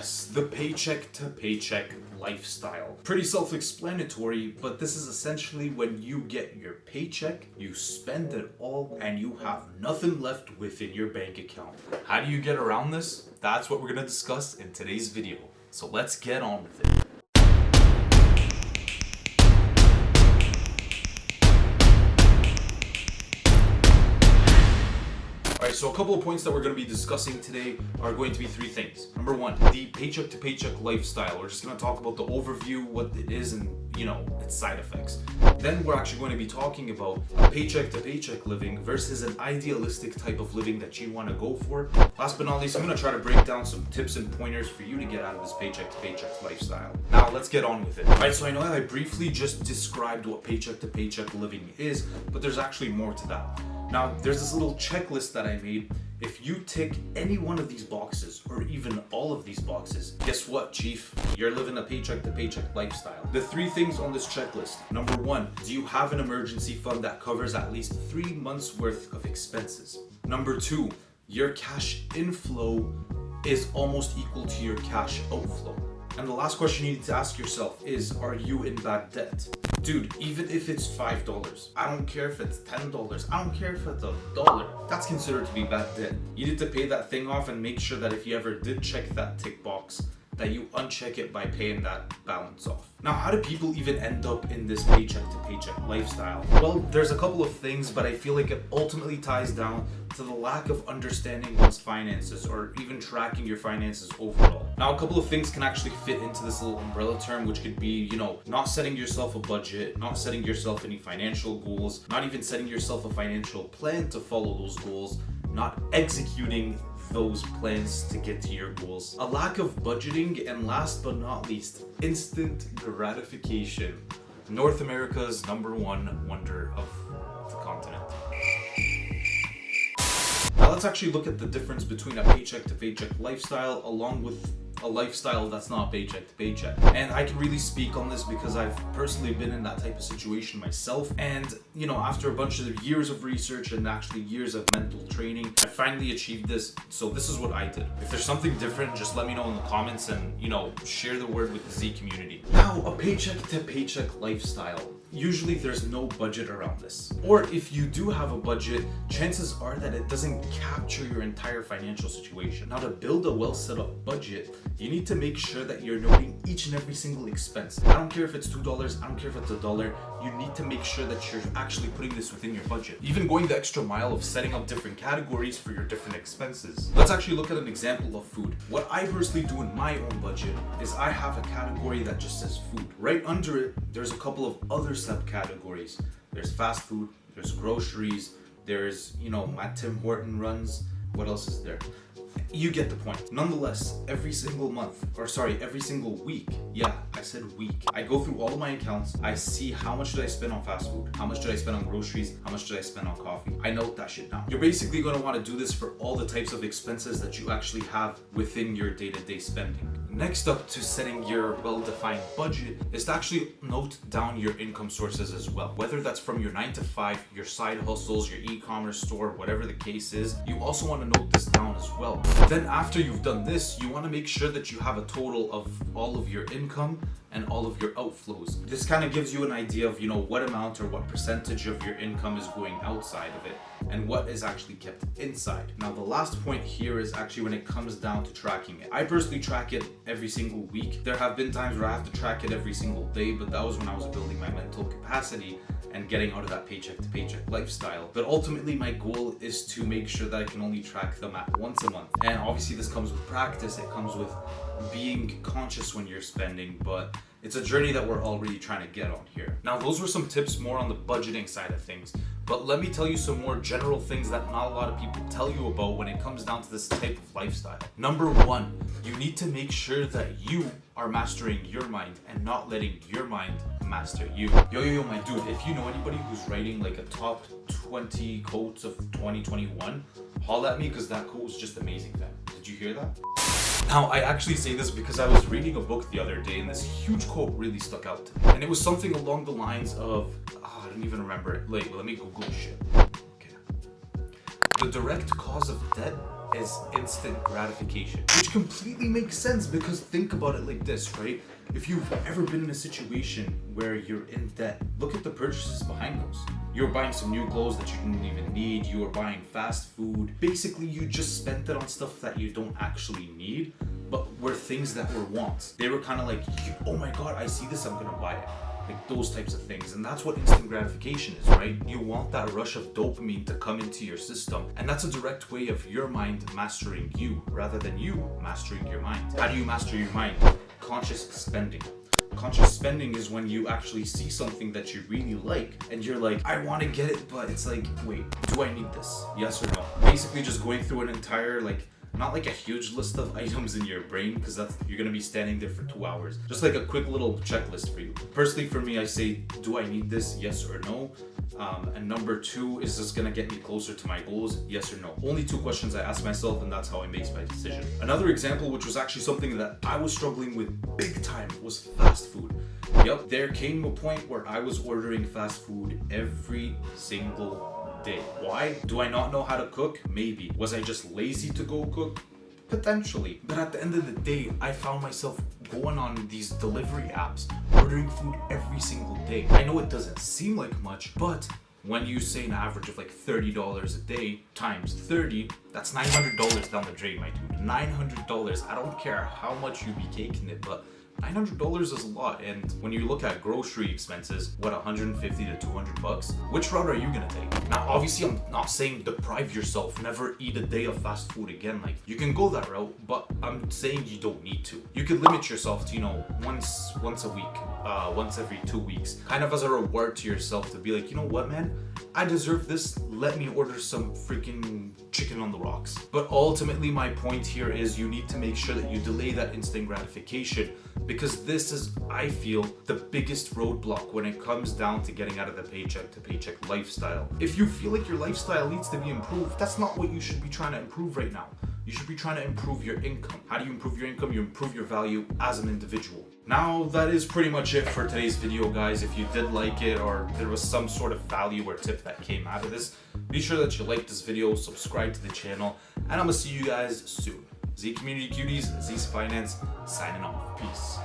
Yes, the paycheck to paycheck lifestyle. Pretty self-explanatory, but this is essentially when you get your paycheck, you spend it all, and you have nothing left within your bank account. How do you get around this? That's what we're gonna discuss in today's video. So let's get on with it. Alright, so a couple of points that we're going to be discussing today are going to be three things. Number one, the paycheck to paycheck lifestyle. We're just going to talk about the overview, what it is, and its side effects. Then we're actually going to be talking about paycheck to paycheck living versus an idealistic type of living that you want to go for. Last but not least, I'm going to try to break down some tips and pointers for you to get out of this paycheck to paycheck lifestyle. Now let's get on with it. Alright, so I know that I briefly just described what paycheck to paycheck living is, but there's actually more to that. Now, there's this little checklist that I made. If you tick any one of these boxes, or even all of these boxes, guess what, Chief? You're living a paycheck to paycheck lifestyle. The three things on this checklist. Number one, do you have an emergency fund that covers at least 3 months worth of expenses? Number two, your cash inflow is almost equal to your cash outflow. And the last question you need to ask yourself is, are you in bad debt? Dude, even if it's $5, I don't care if it's $10, I don't care if it's $1, that's considered to be bad debt. You need to pay that thing off and make sure that if you ever did check that tick box, that you uncheck it by paying that balance off. Now, how do people even end up in this paycheck to paycheck lifestyle? Well, there's a couple of things, but I feel like it ultimately ties down to the lack of understanding one's finances or even tracking your finances overall. Now, a couple of things can actually fit into this little umbrella term, which could be, not setting yourself a budget, not setting yourself any financial goals, not even setting yourself a financial plan to follow those goals, not executing those plans to get to your goals, a lack of budgeting, and last but not least, instant gratification. North America's #1 wonder of the continent. Now let's actually look at the difference between a paycheck to paycheck lifestyle along with a lifestyle that's not paycheck to paycheck. And I can really speak on this because I've personally been in that type of situation myself. And after a bunch of years of research and actually years of mental training, I finally achieved this. So this is what I did. If there's something different, just let me know in the comments and share the word with the Z community. Now, a paycheck to paycheck lifestyle. Usually there's no budget around this. Or if you do have a budget, chances are that it doesn't capture your entire financial situation. Now, to build a well set up budget, you need to make sure that you're noting each and every single expense. I don't care if it's $2, I don't care if it's $1, you need to make sure that you're actually putting this within your budget. Even going the extra mile of setting up different categories for your different expenses. Let's actually look at an example of food. What I personally do in my own budget is I have a category that just says food. Right under it, there's a couple of other subcategories. There's fast food, there's groceries, there's, my Tim Horton runs. What else is there? You get the point. Nonetheless, every single week, yeah, I said week, I go through all of my accounts, I see how much did I spend on fast food, how much did I spend on groceries, how much did I spend on coffee. I note that shit down. You're basically going to want to do this for all the types of expenses that you actually have within your day-to-day spending. Next up to setting your well-defined budget is to actually note down your income sources as well. Whether that's from your 9 to 5, your side hustles, your e-commerce store, whatever the case is, you also want to note this down as well. Then after you've done this, you want to make sure that you have a total of all of your income and all of your outflows. This kind of gives you an idea of, what amount or what percentage of your income is going outside of it and what is actually kept inside. Now, the last point here is actually when it comes down to tracking it. I personally track it every single week. There have been times where I have to track it every single day, but that was when I was building my mental capacity and getting out of that paycheck to paycheck lifestyle. But ultimately, my goal is to make sure that I can only track them at once a month. And obviously this comes with practice, it comes with being conscious when you're spending, but it's a journey that we're already trying to get on here. Now, those were some tips more on the budgeting side of things, but let me tell you some more general things that not a lot of people tell you about when it comes down to this type of lifestyle. Number one, you need to make sure that you are mastering your mind and not letting your mind master you. Yo, my dude, if you know anybody who's writing like a top 20 quotes of 2021, holla at me because that quote was just amazing, fam. Did you hear that? Now, I actually say this because I was reading a book the other day and this huge quote really stuck out to me. And it was something along the lines of, I don't even remember it. Let me Google shit. Okay. The direct cause of debt is instant gratification, which completely makes sense because think about it like this, right? If you've ever been in a situation where you're in debt, look at the purchases behind those. You're buying some new clothes that you didn't even need, you were buying fast food. Basically, you just spent it on stuff that you don't actually need, but were things that were wants. They were kind of like, oh my God, I see this, I'm gonna buy it. Like those types of things. And that's what instant gratification is, right? You want that rush of dopamine to come into your system. And that's a direct way of your mind mastering you rather than you mastering your mind. How do you master your mind? Conscious spending. Conscious spending is when you actually see something that you really like and you're like, I want to get it, but it's like, wait, do I need this? Yes or no? Basically just going through an entire, like, not like a huge list of items in your brain, because that's, you're gonna be standing there for 2 hours. Just like a quick little checklist for you. Personally, for me, I say, do I need this? Yes or no? And number 2, is this gonna get me closer to my goals? Yes or no? Only 2 questions I ask myself, and that's how I make my decision. Another example, which was actually something that I was struggling with big time, was fast food. Yep, there came a point where I was ordering fast food every single day. Why? Do I not know how to cook? Maybe. Was I just lazy to go cook? Potentially. But at the end of the day, I found myself going on these delivery apps, ordering food every single day. I know it doesn't seem like much, but when you say an average of like $30 a day times 30, that's $900 down the drain, my dude. $900. I don't care how much you be caking it, but $900 is a lot. And when you look at grocery expenses, what, 150 to 200 bucks? Which route are you gonna take? Now, obviously, I'm not saying deprive yourself, never eat a day of fast food again. Like, you can go that route, but I'm saying you don't need to. You could limit yourself to, once a week, once every 2 weeks, kind of as a reward to yourself to be like, you know what, man? I deserve this. Let me order some freaking chicken on the rocks. But ultimately, my point here is you need to make sure that you delay that instant gratification, because this is, I feel, the biggest roadblock when it comes down to getting out of the paycheck to paycheck lifestyle. If you feel like your lifestyle needs to be improved, that's not what you should be trying to improve right now. You should be trying to improve your income. How do you improve your income? You improve your value as an individual. Now, that is pretty much it for today's video, guys. If you did like it or there was some sort of value or tip that came out of this, be sure that you like this video, subscribe to the channel, and I'm gonna see you guys soon. Z Community Cuties, Azizz Finance, signing off. Peace.